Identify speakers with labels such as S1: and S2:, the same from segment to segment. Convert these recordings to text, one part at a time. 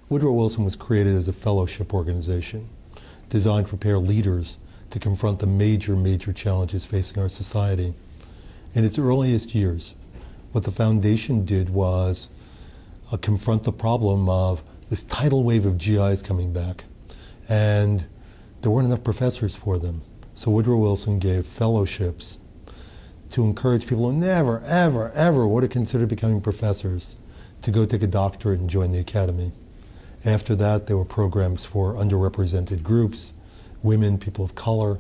S1: Woodrow Wilson was created as a fellowship organization designed to prepare leaders to confront the major challenges facing our society. In its earliest years, what the foundation did was confront the problem of this tidal wave of GIs coming back, and there weren't enough professors for them. So Woodrow Wilson gave fellowships to encourage people who never, ever would have considered becoming professors to go take a doctorate and join the academy. After that, there were programs for underrepresented groups, women, people of color.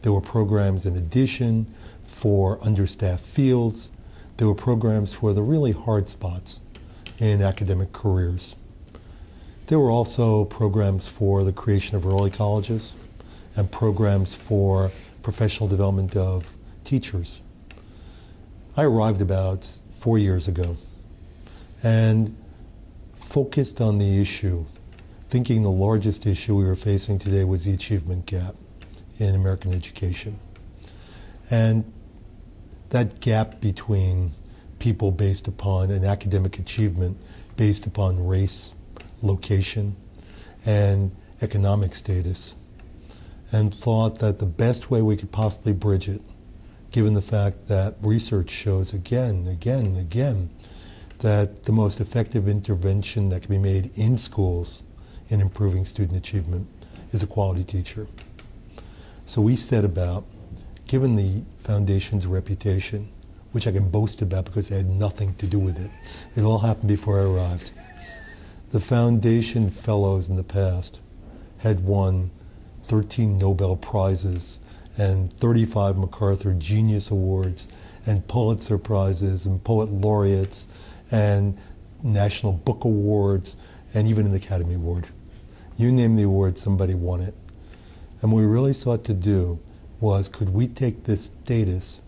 S1: There were programs in addition for understaffed fields. There were programs for the really hard spots in academic careers. There were also programs for the creation of early colleges and programs for professional development of teachers. I arrived about 4 years ago and focused on the issue, thinking the largest issue we were facing today was the achievement gap in American education. And that gap between people based upon an academic achievement based upon race, location, and economic status, and thought that the best way we could possibly bridge it, given the fact that research shows again, that the most effective intervention that can be made in schools in improving student achievement is a quality teacher. So we set about, given the foundation's reputation, which I can boast about because it had nothing to do with it. It all happened before I arrived. The foundation fellows in the past had won 13 Nobel Prizes and 35 MacArthur Genius Awards and Pulitzer Prizes and Poet Laureates and National Book Awards and even an Academy Award. You name the award, somebody won it. And what we really sought to do was, could we take this status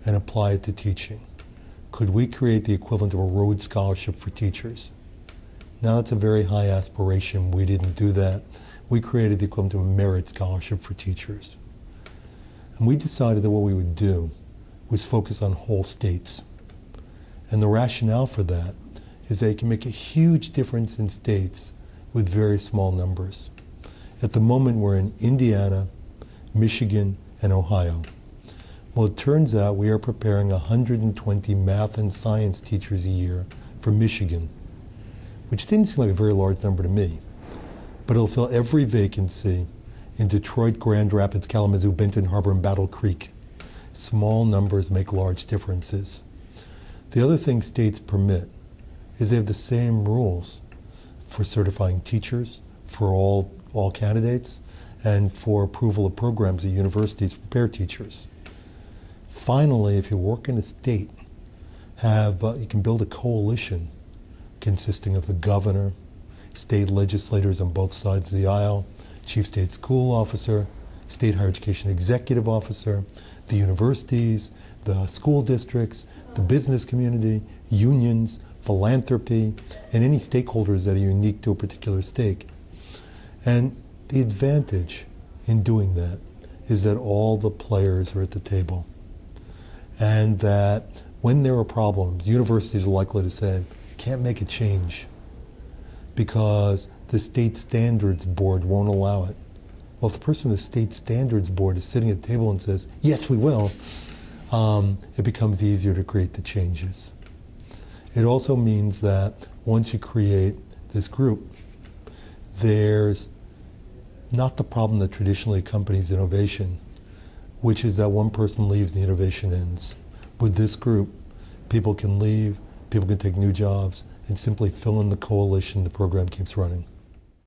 S1: and apply it to teaching? Could we create the equivalent of a Rhodes Scholarship for teachers? Now that's a very high aspiration. We didn't do that. We created the equivalent of a Merit Scholarship for teachers. And we decided that what we would do was focus on whole states. And the rationale for that is that it can make a huge difference in states with very small numbers. At the moment, we're in Indiana, Michigan, and Ohio. Well, it turns out we are preparing 120 math and science teachers a year for Michigan, which didn't seem like a very large number to me, but it'll fill every vacancy in Detroit, Grand Rapids, Kalamazoo, Benton Harbor, and Battle Creek. Small numbers make large differences. The other thing states permit is they have the same rules for certifying teachers for all candidates and for approval of programs at universities to prepare teachers. Finally, if you work in a state, you can build a coalition consisting of the governor, state legislators on both sides of the aisle, chief state school officer, state higher education executive officer, the universities, the school districts, the business community, unions, philanthropy, and any stakeholders that are unique to a particular stake. And the advantage in doing that is that all the players are at the table. And that when there are problems, universities are likely to say, can't make a change because the state standards board won't allow it. Well, if the person with the state standards board is sitting at the table and says, yes, we will, it becomes easier to create the changes. It also means that once you create this group, there's not the problem that traditionally accompanies innovation, which is that one person leaves and the innovation ends. With this group, people can leave, people can take new jobs, and simply fill in the coalition, the program keeps running.